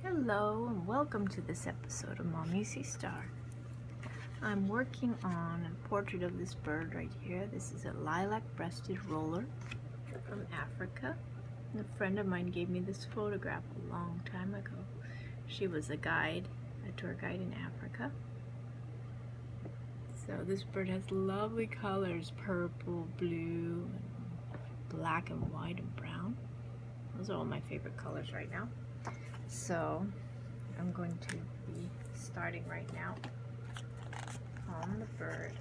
Hello and welcome to this episode of Mommy Sea Star. I'm working on a portrait of this bird right here. This is a lilac-breasted roller from Africa. And a friend of mine gave me this photograph a long time ago. She was a guide, a tour guide in Africa. So this bird has lovely colors, purple, blue, black and white and brown. Those are all my favorite colors right now. So I'm going to be starting right now on the bird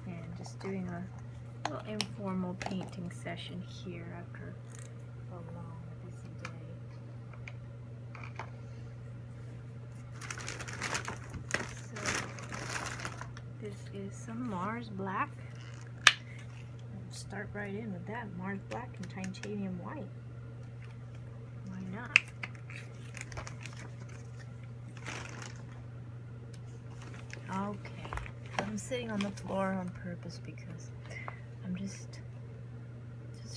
and just doing a little informal painting session here after a long busy day. So this is some Mars black. I'll start right in with that Mars black and titanium white. Why not? Okay, I'm sitting on the floor on purpose because I'm just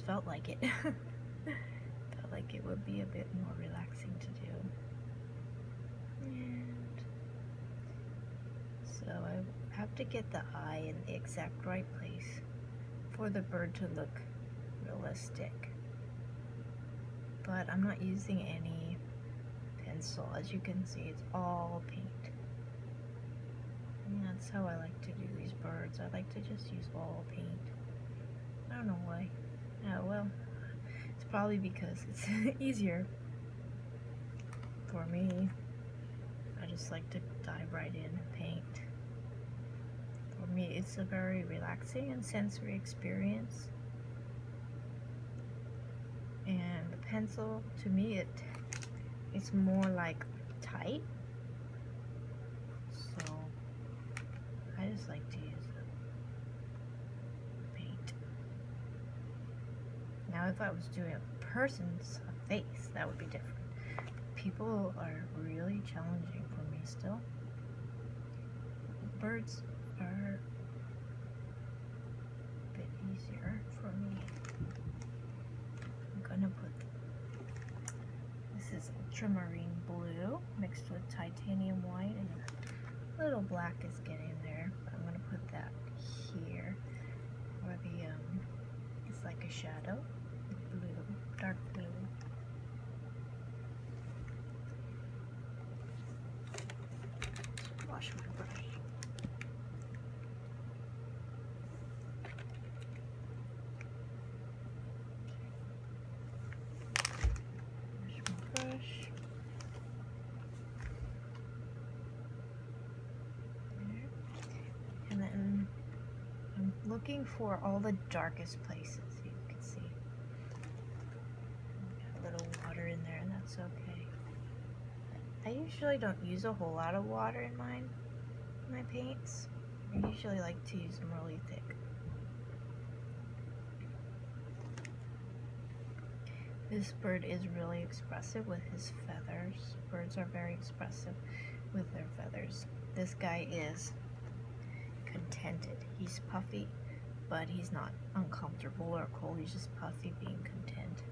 felt like it. Felt like it would be a bit more relaxing to do. And so I have to get the eye in the exact right place for the bird to look realistic. But I'm not using any pencil. As you can see, it's all paint. And that's how I like to do these birds. I like to just use all paint. I don't know why. Oh, well, it's probably because it's easier for me. I just like to dive right in and paint. For me, it's a very relaxing and sensory experience. And the pencil, to me, it's more like tight. So I just like to use the paint. Now if I was doing a person's face, that would be different. People are really challenging for me still. Birds are a bit easier for me. I'm gonna put, this is ultramarine blue mixed with titanium white, and a little black is getting there, but I'm gonna put that here where the it's like a shadow, blue, dark blue. Wash my brush. Wash my brush. And then I'm looking for all the darkest places. You can see got a little water in there, and that's okay. I usually don't use a whole lot of water in my paints. I usually like to use them really thick. This bird is really expressive with his feathers. Birds are very expressive with their feathers. This guy is contented. He's puffy, but he's not uncomfortable or cold. He's just puffy, being content.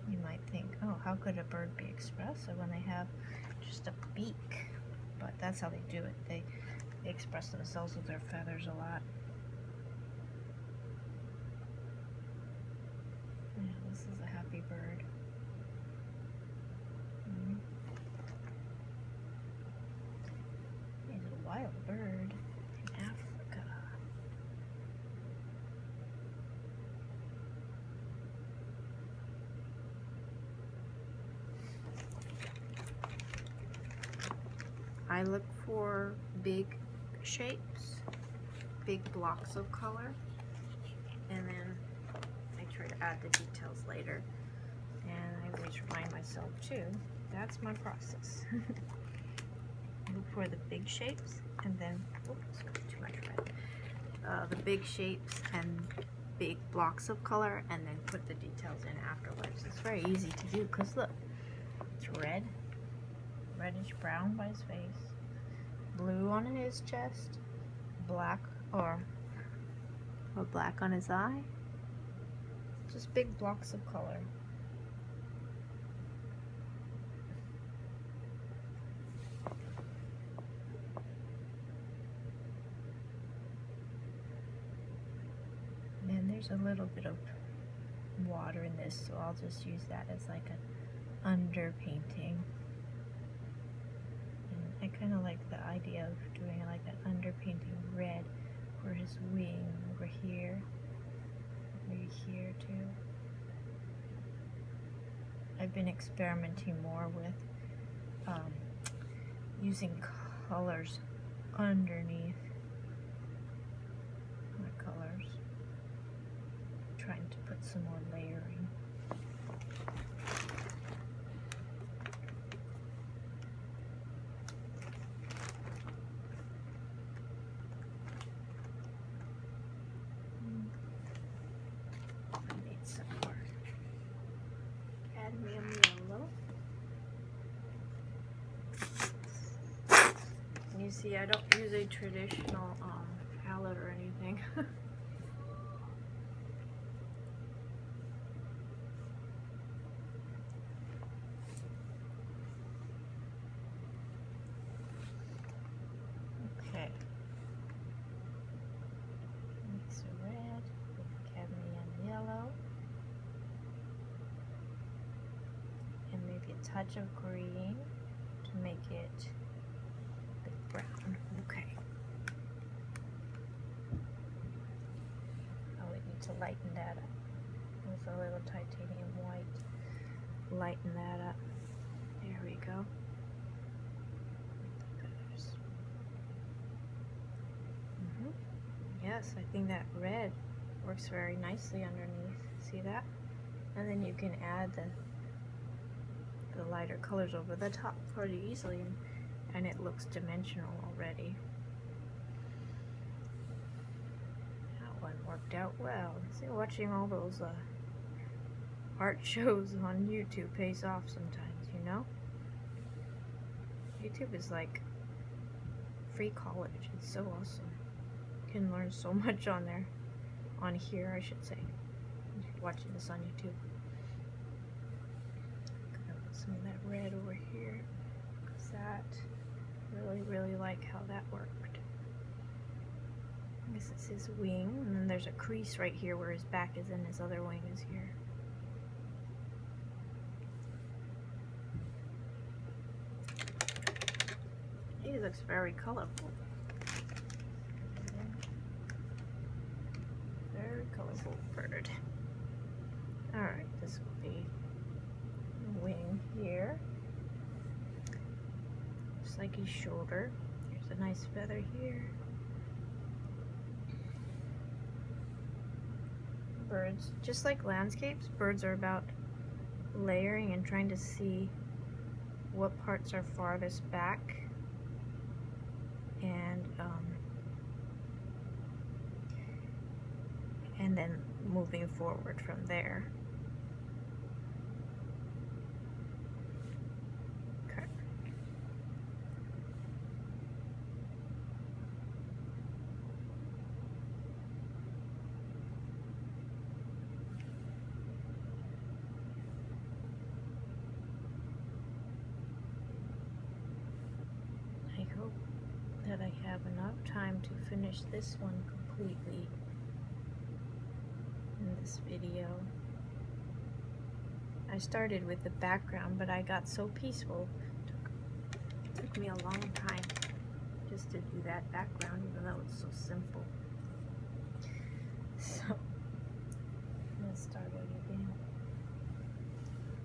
You might think, oh, how could a bird be expressive when they have just a beak? But that's how they do it. They express themselves with their feathers a lot. Yeah, this is a happy bird. He's a wild bird in Africa. I look for big shapes, big blocks of color, and then I try to add the details later. And I always remind myself too, that's my process. Look for the big shapes, and then, oops, too much red. The big shapes and big blocks of color, and then put the details in afterwards. It's very easy to do because look, it's red, reddish brown by his face, blue on his chest, black or black on his eye, Just big blocks of color. And there's a little bit of water in this, so I'll just use that as like an underpainting. And I kind of like the idea of doing like an underpainting red for his wing over here, maybe here too. I've been experimenting more with using colors underneath my colors, trying to put some more layering. I need some more cadmium yellow. You see, I don't use a traditional palette or anything. Okay. Mix a red with cadmium yellow. And maybe a touch of green to make it a bit brown. Okay. I would need to lighten that up with a little titanium white. Lighten that up. There we go. Yes, I think that red works very nicely underneath. See that? And then you can add the lighter colors over the top pretty easily, and it looks dimensional already. That one worked out well. See, watching all those art shows on YouTube pays off sometimes, you know? YouTube is like free college. It's so awesome. You can learn so much on there. On here, I should say. If you're watching this on YouTube. I'm gonna put some of that red over here, because that really like how that worked. I guess it's his wing, and then there's a crease right here where his back is and his other wing is here. He looks very colorful. Very colorful bird. Alright, this will be the wing here. Just like his shoulder. There's a nice feather here. Birds, just like landscapes, birds are about layering and trying to see what parts are farthest back, and then moving forward from there. Okay. I hope that I have enough time to finish this one completely in this video. I started with the background, but I got so peaceful. It took me a long time just to do that background, even though it's so simple. So, let's start it again.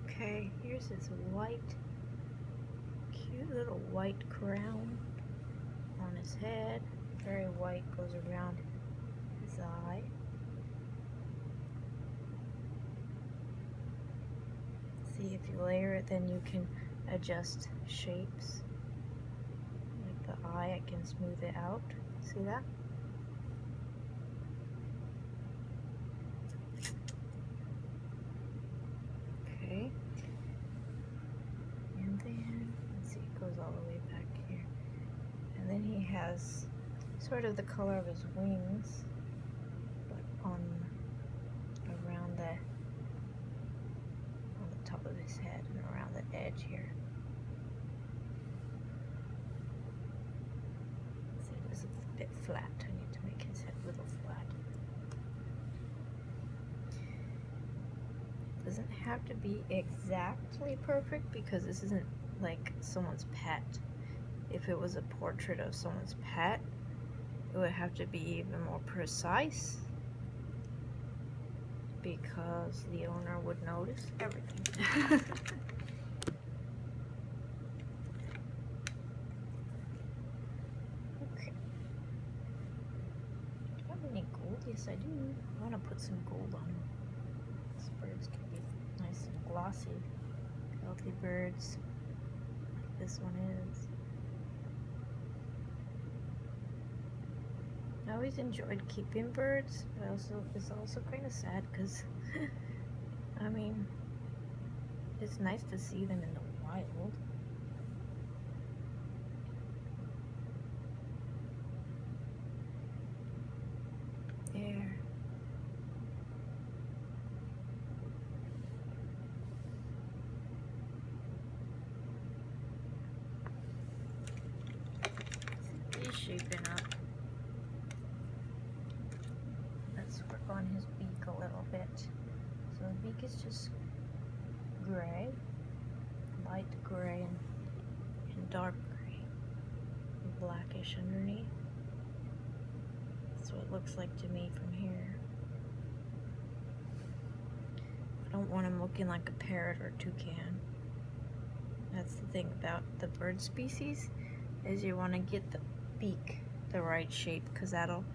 Okay, here's his white, cute little white crown on his head. Very white, goes around his eye. See, if you layer it, then you can adjust shapes. Like the eye, I can smooth it out. See that? Okay. And then, let's see, it goes all the way back here. And then he has sort of the color of his wings, but on around the his head and around the edge here. So it is a bit flat. I need to make his head a little flat. Doesn't have to be exactly perfect because this isn't like someone's pet. If it was a portrait of someone's pet, it would have to be even more precise because the owner would notice everything. Okay. Do I have any gold? Yes, I do. I want to put some gold on them. These birds can be nice and glossy. Healthy birds. Like this one is. I always enjoyed keeping birds, but it's also kind of sad because, I mean, it's nice to see them in the wild. There. He's shaping up. Let's work on his beak a little bit. So the beak is just gray, light gray and dark gray, blackish underneath. That's what it looks like to me from here. I don't want him looking like a parrot or toucan. That's the thing about the bird species, is you want to get the beak the right shape, because that'll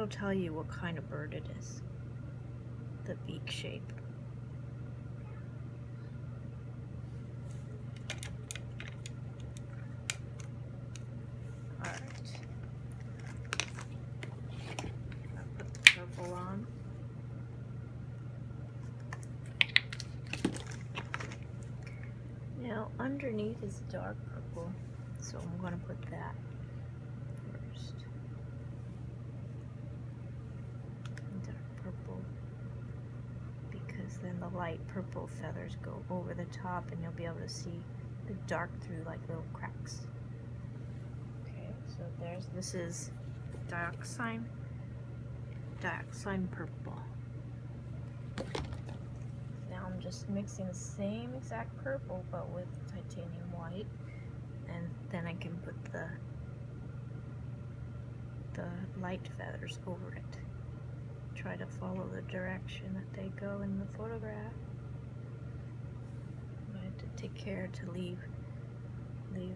tell you what kind of bird it is. The beak shape. Alright. I'll put the purple on. Now underneath is dark purple, so I'm going to put that first. Dark purple, because then the light purple feathers go over the top and you'll be able to see the dark through like little cracks. Okay, so this is dioxine purple. Now I'm just mixing the same exact purple but with titanium white, and then I can put the light feathers over it. Try to follow the direction that they go in the photograph. I have to take care to leave the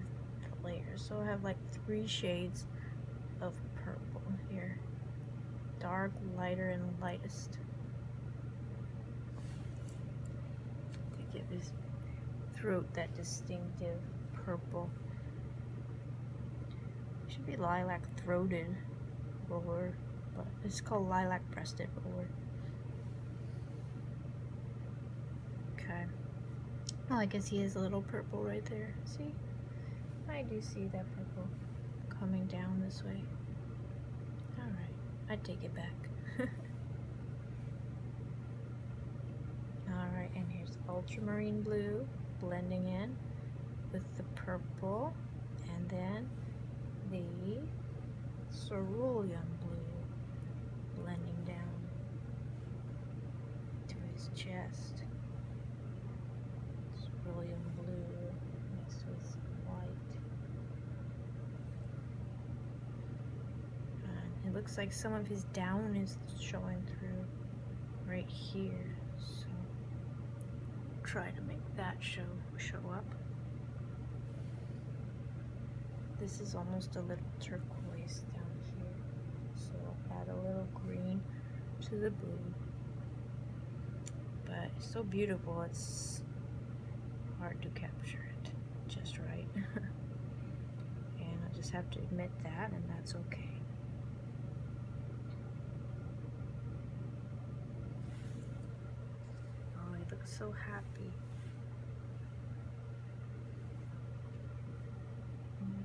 layers. So I have like 3 shades of purple here. Dark, lighter, and lightest. To give his throat that distinctive purple. It should be lilac-throated roller, but it's called lilac-breasted roller. Okay. Oh, I can see his little purple right there. See? I do see that purple coming down this way. Alright, I take it back. Alright, and here's ultramarine blue blending in with the purple, and then the cerulean blue blending down to his chest. Cerulean blue mixed with white. And it looks like some of his down is showing through right here, so try to make that show up. This is almost a little turquoise down here, so I'll add a little green to the blue. But it's so beautiful, it's hard to capture it just right. And I just have to admit that, and that's okay. Oh, he looks so happy.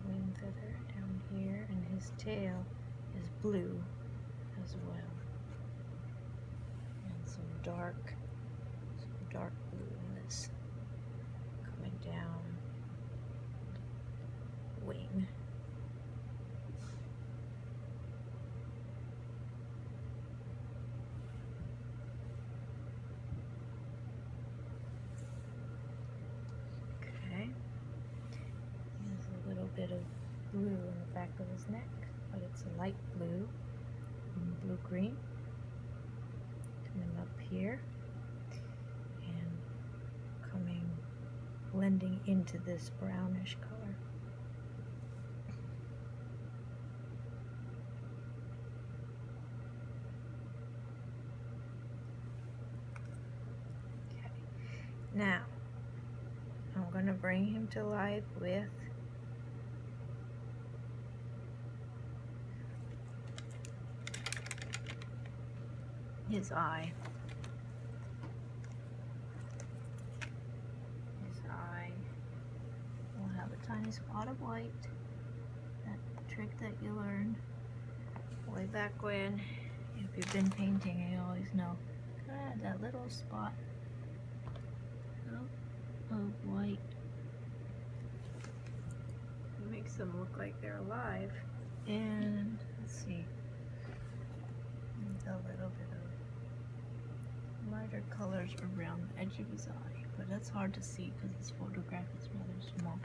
Wing feather down here, and his tail is blue as well. dark, some dark blue in this coming down wing. Okay, there's a little bit of blue in the back of his neck, but it's a light blue and blue-green. Coming up here and coming, blending into this brownish color. Okay, now I'm going to bring him to life with his eye. His eye will have a tiny spot of white. That trick that you learned way back when. If you've been painting, you always know. That little spot of white. It makes them look like they're alive. And let's see. A little bit of lighter colors around the edge of his eye, but that's hard to see because this photograph is rather small.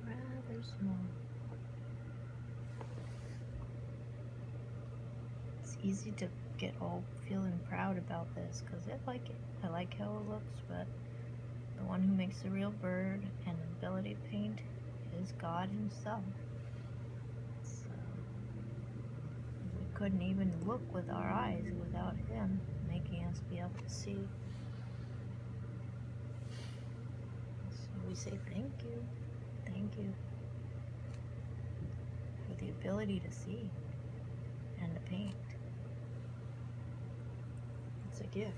Rather small. It's easy to get all feeling proud about this because I like it. I like how it looks, but the one who makes the real bird and the ability to paint is God himself. So we couldn't even look with our eyes without him making us be able to see. So we say thank you for the ability to see and to paint. It's a gift.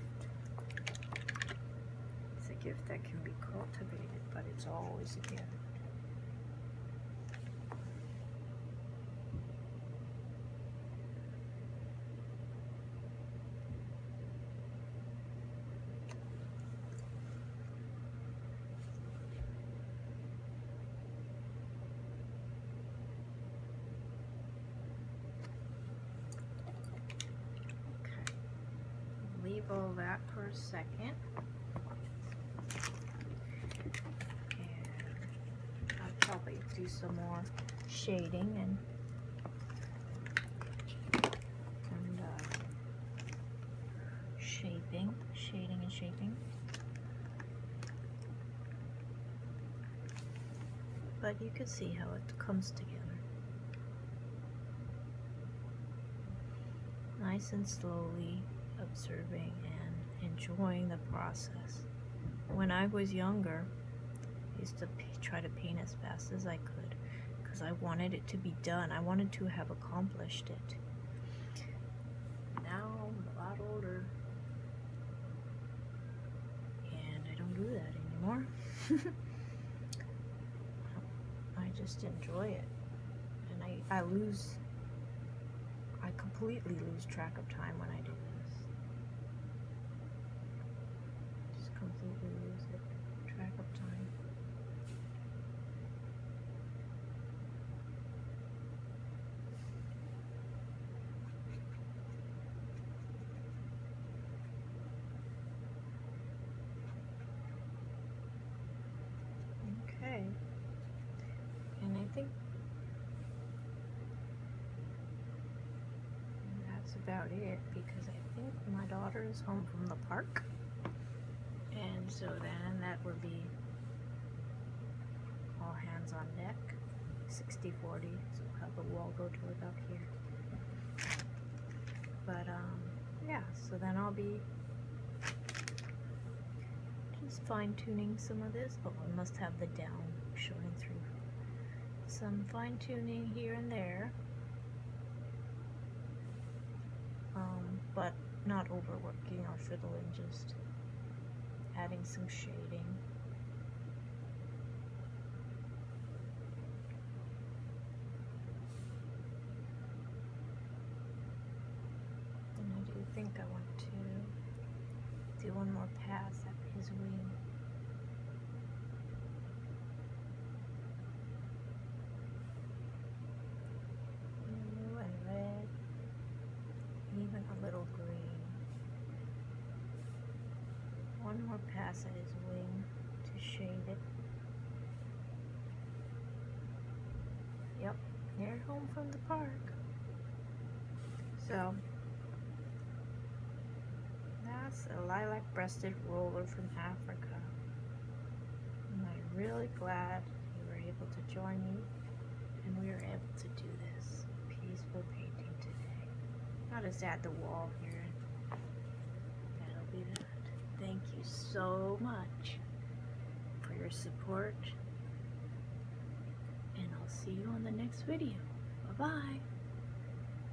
It's a gift that can be cultivated, but it's always a gift. Okay, leave all that for a second. Probably do some more shading and shading and shaping. But you can see how it comes together. Nice and slowly observing and enjoying the process. When I was younger, I used to try to paint as fast as I could because I wanted it to be done. I wanted to have accomplished it. Now I'm a lot older and I don't do that anymore. I just enjoy it, and I completely lose track of time when I do this. Just completely lose track of time. Okay, and I think that's about it, because I think my daughter is home from the park, and so then that would be all hands on deck, 60-40, so we'll have the wall go to about here. But yeah, so then I'll be just fine-tuning some of this. Oh, I must have the down showing through. Some fine-tuning here and there, but not overworking or fiddling, just adding some shading. I'll pass at his wing to shade it. Yep, they're home from the park. So that's a lilac-breasted roller from Africa. And I'm really glad you were able to join me and we were able to do this peaceful painting today. I'll just add the wall here. That'll be that. Thank you so much for your support, and I'll see you on the next video. Bye-bye.